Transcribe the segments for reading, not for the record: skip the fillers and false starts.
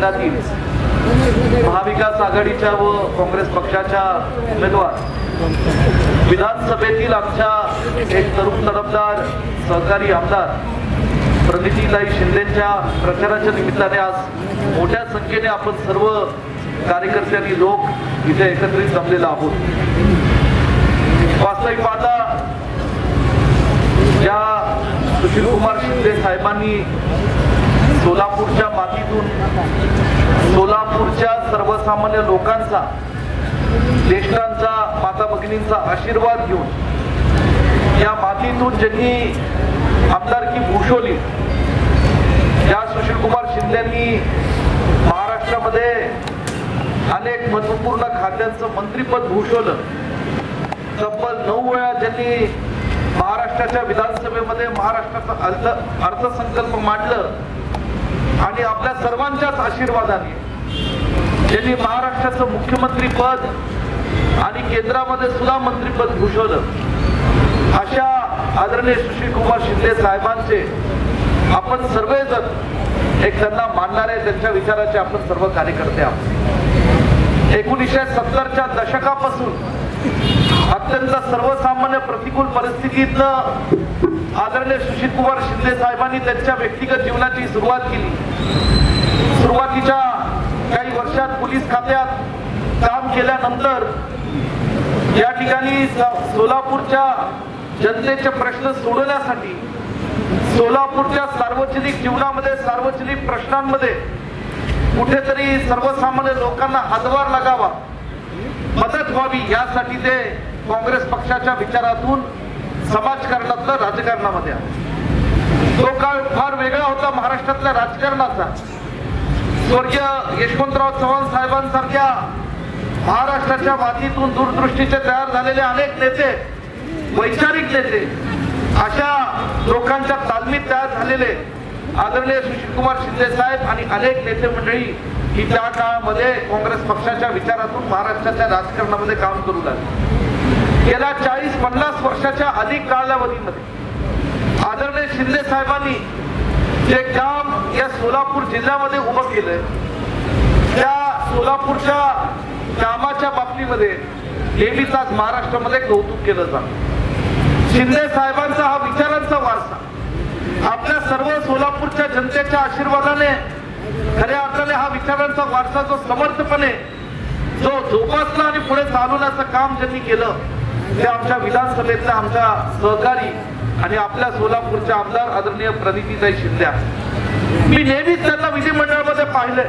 मतदारसंघातील महाविकास आघाडीच्या व काँग्रेस पक्षाच्या उमेदवार विधानसभेतील आमच्या एक तरुण तडफदार सहकारी आमदार प्रणितीताई शिंदेच्या प्रचाराच्या निमित्ताने आज मोठ्या संख्येने आपण सर्व कार्यकर्ते आणि लोक इथे एकत्रित जमलेलो आहोत। वास्तविक पाहता या सुशीलकुमार शिंदे साहेबांनी सोलापूरच्या मातीतून सोलापूरच्या सर्वसामान्य लोकांचा ज्येष्ठांचा माता भगिनींचा आशीर्वाद घेऊन या मातीतून ज्यांनी आमदारकी भूषवली या सुशीलकुमार शिंदेंनी महाराष्ट्रामध्ये अनेक महत्वपूर्ण खात्यांचं मंत्रिपद भूषवलं। तब्बल 9 वेळा ज्यांनी महाराष्ट्राच्या विधानसभेमध्ये महाराष्ट्राचा अर्थसंकल्प मांडलं आणि आपल्या सर्वांच्याच आशीर्वादाने ज्यांनी महाराष्ट्राचं मुख्यमंत्री पद आणि केंद्रामध्ये सुद्धा मंत्रिपद भूषवलं अशा आदरणीय सुशीलकुमार शिंदे साहेबांचे आपण सर्वजण एक त्यांना मानणारे त्यांच्या विचाराचे आपण सर्व कार्यकर्ते आहोत। 1970च्या दशकापासून अत्यंत सर्वसामान्य प्रतिकूल परिस्थितीतनं आदरणीय सुशीलकुमार शिंदे साहेबांनी त्यांच्या व्यक्तिगत जीवनाची सुरुवात केली। सुरुवातीच्या काही वर्षात पोलीस खात्यात काम केल्यानंतर या ठिकाणी सोलापूरच्या जनतेचे प्रश्न सोडवण्यासाठी सोलापूरच्या सार्वजनिक जीवनामध्ये सार्वजनिक प्रश्नांमध्ये कुठेतरी सर्वसामान्य लोकांना हातभार लागावा मदत व्हावी यासाठी ते काँग्रेस पक्षाच्या विचारातून समाजकारणातलं राजकारणामध्ये आले। तो काळ फार वेगळा होता महाराष्ट्रातल्या राजकारणाचा। स्वर्गीय यशवंतराव चव्हाण साहेबांसारख्या महाराष्ट्राच्या मातीतून दूरदृष्टीचे तयार झालेले अनेक नेते वैचारिक नेते अशा लोकांच्या तालमीत तयार झालेले आदरणीय सुशीलकुमार शिंदे साहेब आणि अनेक नेते मंडळी ही त्या काळामध्ये काँग्रेस पक्षाच्या विचारातून महाराष्ट्राच्या राजकारणामध्ये काम करू लागले। गेल्या 40-50 वर्षाच्या अधिक कालावधीमध्ये आदरणीय शिंदे साहेबांनी जे काम या सोलापूर जिल्ह्यामध्ये उभं केलंय त्या सोलापूरच्या कामाच्या बाबतीमध्ये नेहमीच आज महाराष्ट्रामध्ये कौतुक केलं जातं। शिंदे साहेबांचा हा विचारांचा वारसा आपल्या सर्व सोलापूरच्या जनतेच्या आशीर्वादाने खऱ्या अर्थाने हा विचारांचा वारसा जो समर्थपणे जो जोपासला आणि पुढे चालवण्याचं काम ज्यांनी केलं ते आमच्या विधानसभेतल्या आमच्या सहकारी आणि आपल्या सोलापूरच्या आमदार आदरणीय प्रणितीताई शिंदे। मी नेहमीच त्यांना विधिमंडळामध्ये पाहिलंय।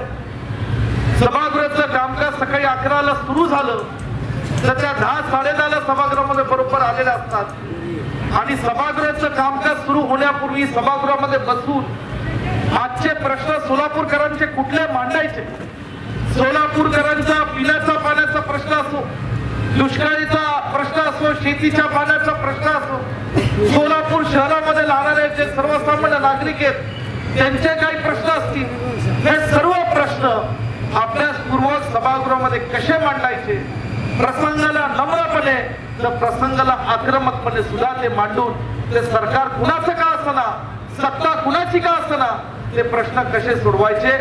सभागृहाचं कामकाज सकाळी 11ला सुरू झालं तर त्या 10-10:30ला सभागृहामध्ये बरोबर आलेले असतात आणि सभागृहाचं कामकाज सुरू होण्यापूर्वी सभागृहामध्ये बसून आजचे प्रश्न सोलापूरकरांचे कुठले मांडायचे, सोलापूरकरांचा पिण्याचा पाण्याचा प्रश्न असो, दुष्काळीचा प्रश्न असो, शेतीच्या पाण्याचा प्रश्न असो, सोलापूर शहरामध्ये राहणारे जे सर्वसामान्य नागरिक आहेत त्यांचे काही प्रश्न असतील हे सर्व प्रश्न आपल्या पूर्वज सभागृहामध्ये कसे मांडायचे, प्रसंगाला नम्रपणे तर प्रसंगाला आक्रमकपणे सुद्धा ते मांडून ते सरकार कुणाचं का असना सत्ता कुणाची का असना ते प्रश्न कसे सोडवायचे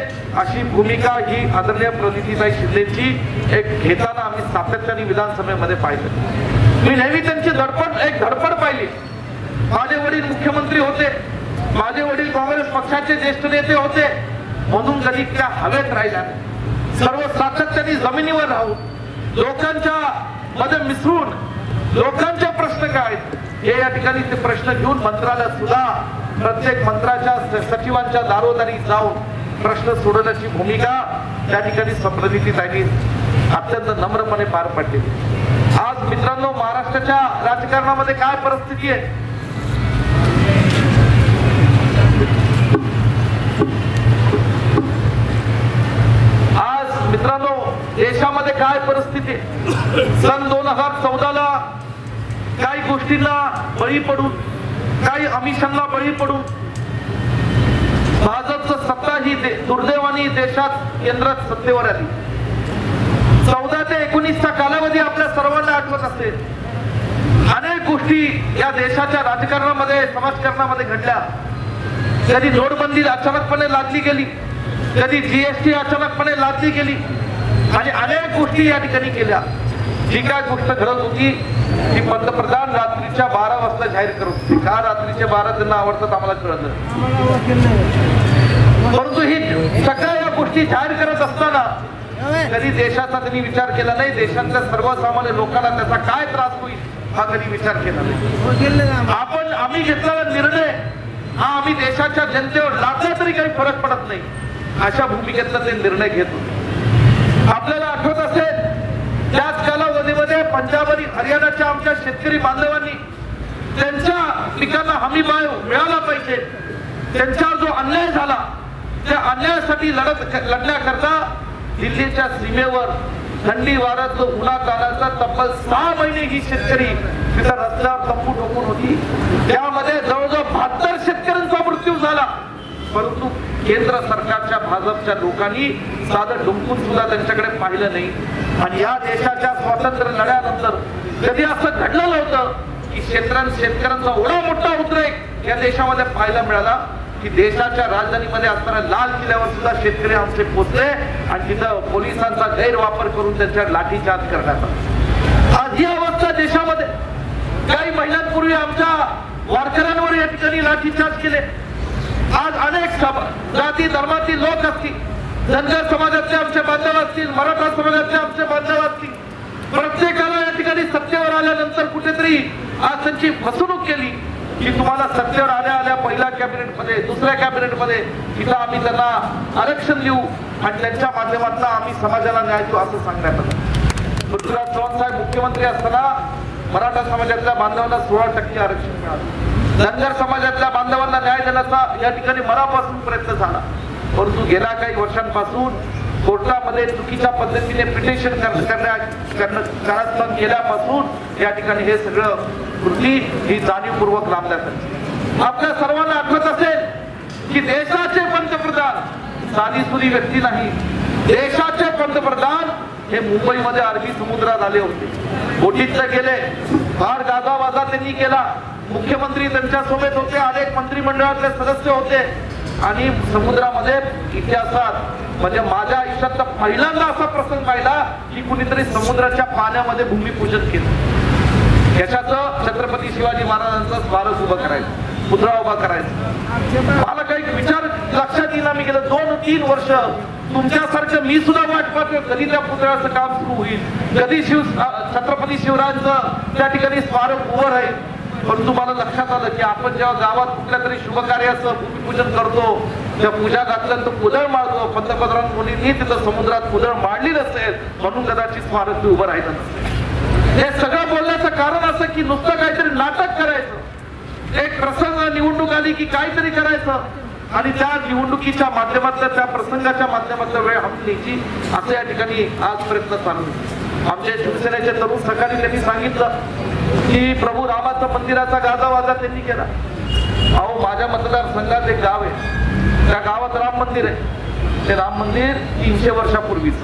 अशी भूमिका ही आदरणीय प्रणितीताई शिंदेची एक घेताना आम्ही सातत्याने विधानसभेमध्ये पाहिलं। मी नेहमी त्यांची धडपड पाहिली। माझे वडील मुख्यमंत्री होते, माझे वडील काँग्रेस पक्षाचे ज्येष्ठ नेते होते म्हणून कधी त्या हवेत राहिल्या सर्व सातत्याने जमिनीवर राहून लोकांच्या मध्ये मिसळून लोकांचे प्रश्न काय हे या ठिकाणी ते प्रश्न घेऊन मंत्रालयात सुद्धा प्रत्येक मंत्र्याच्या सचिवांच्या दारोदारी जाऊन प्रश्न सोडवण्याची भूमिका त्या ठिकाणी प्रणितीताईंनी अत्यंत नम्रपणे पार पाडली। आज मित्रांनो महाराष्ट्राच्या राजकारणामध्ये काय परिस्थिती आहे, आज मित्रांनो देशामध्ये काय परिस्थिती सन 2014ला काही गोष्टींना बळी पडून काही आमिषांना बळी पडून भाजपचं सत्ता ही दुर्दैवाने देशात केंद्रात सत्तेवर आली। 14 ते 19 चा कालावधी आपल्या सर्वांना आठवत असेल। अनेक गोष्टी या देशाच्या राजकारणामध्ये समाजकारणामध्ये घडल्या। कधी नोटबंदी अचानकपणे लागली गेली, कधी जीएसटी अचानकपणे लादली गेली आणि अनेक गोष्टी या ठिकाणी केल्या. जी काय गोष्ट घडत होती ती पंतप्रधान रात्रीच्या 12 वाजता जाहीर करत होते. का रात्रीचे 12 त्यांना आवडतात आम्हाला कळलं, परंतु ही सगळ्या या गोष्टी जाहीर करत असताना कधी देशाचा त्यांनी विचार केला नाही. देशातल्या सर्वसामान्य लोकांना त्याचा काय त्रास होईल हा कधी विचार केला नाही. आम्ही घेतलेला निर्णय हा आम्ही देशाच्या जनतेवर लादला तरी काही फरक पडत नाही अशा भूमिकेतला ते निर्णय घेत होते. आपल्याला आठवत असेल त्याच कालावधीमध्ये पंजाब आणि हरियाणाच्या आमच्या शेतकरी बांधवांनी त्यांच्या पिकांना हमी भाव मिळाला पाहिजे, त्यांच्यावर जो अन्याय झाला त्या अन्यायासाठी लढण्याकरता दिल्लीच्या सीमेवर थंडी वाऱ्यात उन्हातानाचा तब्बल 6 महिने ही शेतकरी तिथं रस्त्यावर तंबू ठोकून होती. त्यामध्ये जवळजवळ 72 शेतकऱ्यांचा मृत्यू झाला, परंतु केंद्र सरकारच्या भाजपच्या लोकांनी साधं डुंकून सुद्धा त्यांच्याकडे पाहिलं नाही. आणि या देशाच्या स्वातंत्र्य लढ्यानंतर कधी असं घडलं नव्हतं की शेतकऱ्यांचा एवढा मोठा उद्रेक या देशामध्ये पाहायला मिळाला की देशाच्या राजधानीमध्ये असताना लाल किल्ल्यावर सुद्धा शेतकरी आमचे पोचले आणि तिथं पोलिसांचा गैरवापर करून त्यांच्यावर लाठीचार्ज करण्यात आला. आज ही अवस्था देशामध्ये. काही महिन्यांपूर्वी आमच्या वारकऱ्यांवर या ठिकाणी लाठीचार्ज केले. आज अनेक जाती धर्मातील लोक असतील, धनगर समाजातले आमचे बांधव असतील, मराठा समाजातले आमचे बांधव असतील, प्रत्येकाला या ठिकाणी सत्तेवर आल्यानंतर कुठेतरी आज त्यांची फसवणूक केली की तुम्हाला सत्तेवर आल्या पहिल्या कॅबिनेटमध्ये दुसऱ्या कॅबिनेटमध्ये तिथं आम्ही त्यांना आरक्षण देऊ आणि त्यांच्या माध्यमातून आम्ही समाजाला न्याय देऊ असं सांगण्यात आलं. पृथ्वीराज चव्हाण साहेब मुख्यमंत्री असताना मराठा समाजातल्या बांधवांना 16% आरक्षण मिळालं. धनगर समाजातल्या बांधवांना न्याय देण्याचा या ठिकाणी मनापासून प्रयत्न झाला, परंतु गेल्या काही वर्षांपासून कोर्टामध्ये चुकीच्या पद्धतीने पिटिशन केल्यापासून या ठिकाणी हे सगळं कृती ही जाणीवपूर्वक लांबण्यात आली. आपल्या सर्वांना आठवत असेल की देशाचे पंतप्रधान साधीसुधी व्यक्ती नाही. देशाचे पंतप्रधान हे मुंबईमध्ये अरबी समुद्रात आले होते, बोटीत गेले, फार गाजावाजा त्यांनी केला. मुख्यमंत्री त्यांच्या सोबत होते, अनेक मंत्रिमंडळातले सदस्य होते आणि समुद्रामध्ये इतिहासात म्हणजे माझ्या आयुष्यात पहिल्यांदा असा प्रसंग पाहिला की कुणीतरी समुद्राच्या पाण्यामध्ये भूमिपूजन केलं. याच्याचं छत्रपती शिवाजी महाराजांचं स्मारक उभं करायचं, पुतळा उभा करायचा. मला काही विचार लक्षात येईना. मी गेलं 2-3 वर्ष तुमच्यासारखं मी सुद्धा वाट पाहतोय कधी त्या पुतळ्याचं काम सुरू होईल, कधी छत्रपती शिवरायांचं त्या ठिकाणी स्मारक उभं राहील. पण तुम्हाला लक्षात आलं की आपण जेव्हा गावात कुठल्या तरी शुभ कार्याचं भूमिपूजन करतो, त्या पूजा घातल्यानंतर कुदळ मारतो, पंतप्रधान मोदींनी तिथं समुद्रात कुदळ मारली नसेल म्हणून कदाचित स्मारक उभं राहिलं नसेल. हे सगळं बोलण्याचं कारण असं की नुसतं काहीतरी नाटक करायचं, एक प्रसंग निवडणूक आली की काहीतरी करायचं आणि त्या निवडणुकीच्या माध्यमातल्या त्या प्रसंगाच्या माध्यमातल्या वेळ हटण्याची असं या ठिकाणी आज प्रयत्न चालू. आमच्या शिवसेनेचे तरुण सकाळी त्यांनी सांगितलं की प्रभू रामाचं मंदिराचा गाजावाजा त्यांनी केला. अहो माझ्या मतदारसंघात एक गाव आहे, त्या गावात राम मंदिर आहे. ते राम मंदिर 300 वर्षापूर्वीच,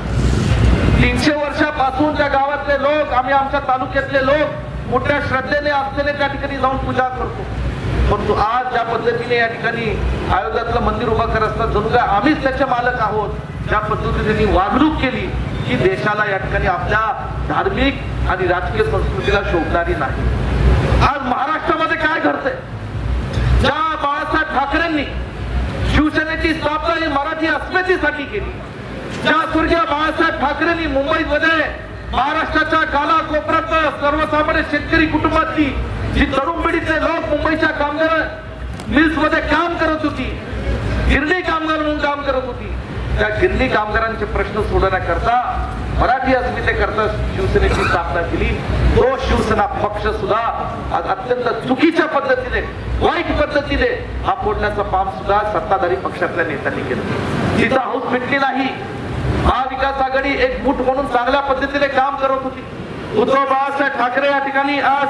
300 वर्षापासून त्या गावातले लोक, आम्ही आमच्या तालुक्यातले लोक मोठ्या श्रद्धेने आस्थेने त्या ठिकाणी जाऊन पूजा करतो. परंतु आज ज्या पद्धतीने या ठिकाणी अयोध्यातलं मंदिर उभं करत असतात जणू काय आम्हीच त्याचे मालक आहोत, ज्या पद्धतीने त्यांनी वागणूक केली की देशाला या ठिकाणी आपल्या धार्मिक आणि राजकीय संस्कृतीला शोभणारी नाही. आज महाराष्ट्रामध्ये काय घडतंय? ज्या बाळासाहेब ठाकरेंनी शिवसेनेची स्थापना ही मराठी अस्मितेसाठी केली, ज्या स्वर्गीय बाळासाहेब ठाकरेंनी मुंबईमध्ये महाराष्ट्राच्या कानाकोपऱ्यात सर्वसामान्य शेतकरी कुटुंबातली जी तरुण पिढीतले लोक मुंबईच्या कामगार मिल्स मध्ये काम करत होती, गिरणी कामगार म्हणून काम करत होती, त्या गिरणी कामगारांचे प्रश्न सोडवण्याकरता मराठी अस्मितेकरता शिवसेनेची स्थापना केली. तो शिवसेना पक्ष सुद्धा अत्यंत चुकीच्या पद्धतीने, वाईट पद्धतीने हा फोडण्याचा काम सुद्धा सत्ताधारी पक्षातल्या नेत्यांनी केलं. तिथं हौस भेटली नाही. महाविकास आघाडी एक मुठ म्हणून चांगल्या पद्धतीने काम करत होती. उद्धव बाळासाहेब ठाकरे या ठिकाणी आज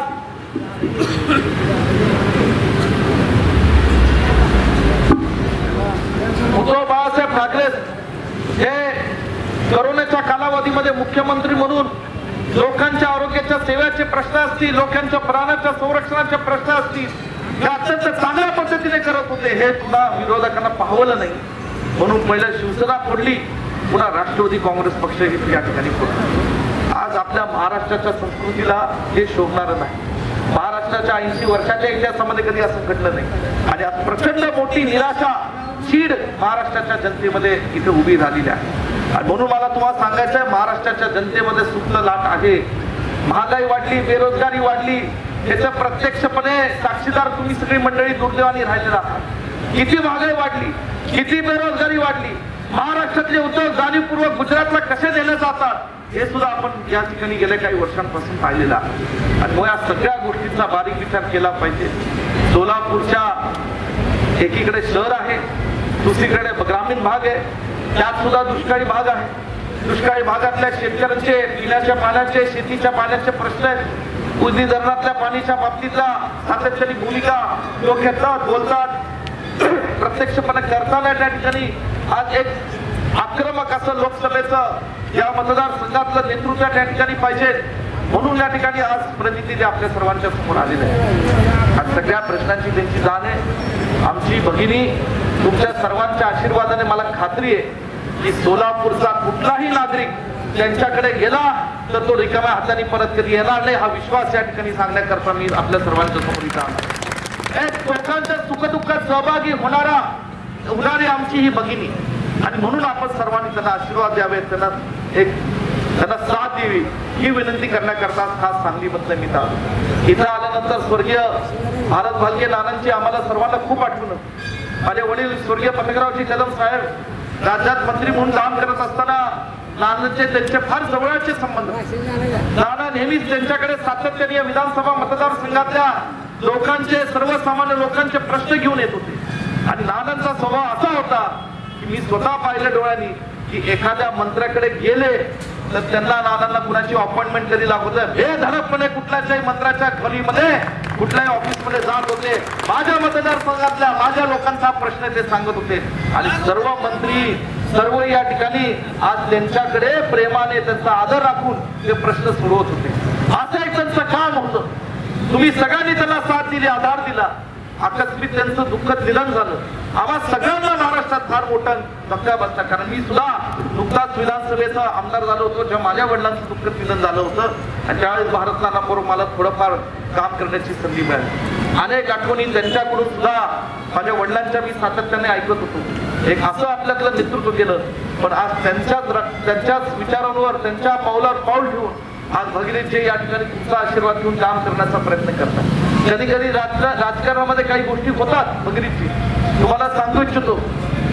उद्धव बाळासाहेब ठाकरे हे कोरोनाच्या कालावधीमध्ये मुख्यमंत्री म्हणून लोकांच्या आरोग्याच्या सेवेचे प्रश्न असतील, लोकांच्या प्राणाच्या संरक्षणाचे प्रश्न असतील, हे अत्यंत चांगल्या पद्धतीने करत होते. हे सुद्धा विरोधकांना पाहवलं नाही. म्हणून पहिला शिवसेना फोडली, पुन्हा राष्ट्रवादी काँग्रेस पक्ष या ठिकाणी फोडला. आज आपल्या महाराष्ट्राच्या संस्कृतीला हे शोभणारं नाही. महाराष्ट्राच्या 80 वर्षाच्या इतिहासामध्ये कधी असं घडलं नाही. आणि आज प्रचंड मोठी निराशा, चीड महाराष्ट्राच्या जनतेमध्ये इथे उभी झालेली आहे. आणि म्हणून मला तुम्हाला सांगायचं आहे, महाराष्ट्राच्या जनतेमध्ये सुप्त लाट आहे. महागाई वाढली, बेरोजगारी वाढली, याचं प्रत्यक्षपणे साक्षीदार तुम्ही सगळी मंडळी दुर्दैवाने राहिलेला आहात. किती महागाई वाढली, किती बेरोजगारी वाढली, महाराष्ट्रातले उद्योग जाणीवपूर्वक गुजरातला कसे नेले जातात हे सुद्धा आपण या ठिकाणी गेल्या काही वर्षांपासून पाहिलेलं आहे. आणि मग या सगळ्या गोष्टींचा बारीक विचार केला पाहिजे. सोलापूरच्या एकीकडे शहर आहे, दुसरीकडे ग्रामीण भाग आहे, त्यात सुद्धा दुष्काळी भाग आहे. दुष्काळी भागातल्या शेतकऱ्यांचे पिण्याच्या पाण्याचे, शेतीच्या पाण्याचे प्रश्न आहेत. उजनी धरणातल्या पाण्याच्या बाबतीतला सातत्याने भूमिका लोक घेतात, बोलतात, प्रत्यक्षपणे करताना त्या ठिकाणी आज एक आक्रमक असं लोकसभेचं या मतदारसंघातलं नेतृत्व त्या ठिकाणी पाहिजे. म्हणून या ठिकाणी आज प्रतिनिधी आपल्या सर्वांच्या समोर आलेले आहे. आज सगळ्या प्रश्नांची त्यांची जाण आहे. आमची भगिनी तुमच्या सर्वांच्या आशीर्वादाने मला खात्री आहे की सोलापूरचा कुठलाही नागरिक त्यांच्याकडे गेला तर तो रिकाम्या हाताने परत कधी येणार नाही, हा विश्वास या ठिकाणी सांगण्याकरता मी आपल्या सर्वांच्या समोर इथं आलो. लोकांच्या सुखदुःखात सहभागी होणारी आमची ही भगिनी. आणि म्हणून आपण सर्वांनी त्यांना आशीर्वाद द्यावे, त्यांना साथ द्यावी ही विनंती करण्याकरता खास सांगलीमधलं मी आलो. इथं आल्यानंतर स्वर्गीय भारत भालके नानांची आम्हाला सर्वांना खूप आठवण. माझे वडील स्वर्गीय पटकरावजी कदम साहेब राज्यात मंत्री म्हणून काम करत असताना नानांचे त्यांचे फार जवळचे संबंध. नाना नेहमीच त्यांच्याकडे सातत्याने विधानसभा मतदारसंघातल्या लोकांचे, सर्वसामान्य लोकांचे प्रश्न घेऊन येत होते. आणि नानांचा स्वभाव असा होता की मी स्वतः पाहिलं डोळ्यांनी की एखाद्या मंत्र्याकडे गेले तर त्यांना, नानांना कुणाची अपॉइंटमेंट कधी लागत बेधडकपणे कुठल्याही मंत्र्याच्या खोलीमध्ये, कुठल्याही ऑफिसमध्ये जात होते. माझ्या मतदारसंघातल्या माझ्या लोकांचा प्रश्न ते सांगत होते. आणि सर्व मंत्री, सर्व या ठिकाणी आज त्यांच्याकडे प्रेमाने त्यांचा आदर राखून ते प्रश्न सोडवत होते. असं एक त्यांचं काम होतं. तुम्ही सगळ्यांनी त्यांना साथ दिली, आधार दिला. आकस्मिक त्यांचं दुःखद निधन झालं. आम्हा सगळ्यांना महाराष्ट्रात फार मोठा धक्का बसला. कारण मी सुद्धा नुकताच विधानसभेचा आमदार झालो होतो जेव्हा माझ्या वडिलांचं दुःखद निधन झालं होतं. आणि त्यावेळेस भारत नानाबरोबर मला थोडंफार काम करण्याची संधी मिळाली. अनेक आठवणी त्यांच्याकडून सुद्धा माझ्या वडिलांच्या मी सातत्याने ऐकत होतो. एक असं आपल्यातलं नेतृत्व केलं. पण आज त्यांच्याच विचारांवर, त्यांच्या पावलावर पाऊल ठेवून आज भगिनीचे या ठिकाणी तुमचा आशीर्वाद घेऊन काम करण्याचा प्रयत्न करतात. कधी कधी राजकारणामध्ये काही गोष्टी होतात भगिनीची, तुम्हाला सांगू इच्छितो,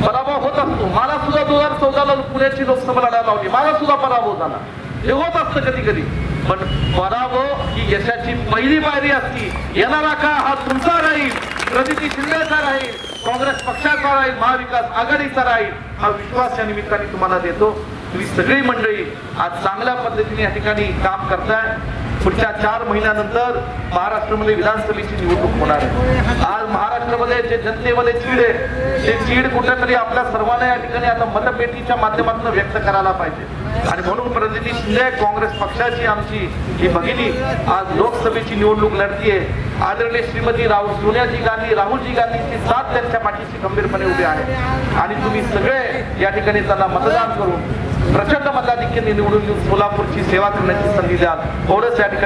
पराभव होत असतो. मला सुद्धा 2014ला पुण्याची लोकसभा लढायला लावली, मला सुद्धा पराभव झाला. हे होत असतं कधी कधी. पण पराभव ही यशाची पहिली पायरी असती. येणारा काळ हा तुमचा राहील, प्रणिती शिंदेचा राहील, काँग्रेस पक्षाचा राहील, महाविकास आघाडीचा राहील, हा विश्वास या निमित्ताने तुम्हाला देतो. तुम्ही सगळी मंडळी आज चांगल्या पद्धतीने या ठिकाणी काम करताय. पुढच्या 4 महिन्यानंतर महाराष्ट्रामध्ये विधानसभेची निवडणूक होणार आहे. आज महाराष्ट्रामध्ये जे जनतेमध्ये चीड आहे, ते चीड कुठेतरी आपल्या सर्वांना या ठिकाणी आता मतपेटीच्या माध्यमातून व्यक्त करायला पाहिजे. आणि म्हणून प्रणिती शिंदे काँग्रेस पक्षाची आमची ही भगिनी आज लोकसभेची निवडणूक लढतीये. आदरणीय श्रीमती सोनियाजी गांधी, राहुलजी गांधीची साथ त्यांच्या पाठीशी गंभीरपणे उभे आहे. आणि तुम्ही सगळे या ठिकाणी त्यांना मतदान करून प्रचंड मताधिक्याने निवडून येऊन सोलापूरची सेवा करण्याची संधी द्याल. एवढंच या ठिकाणी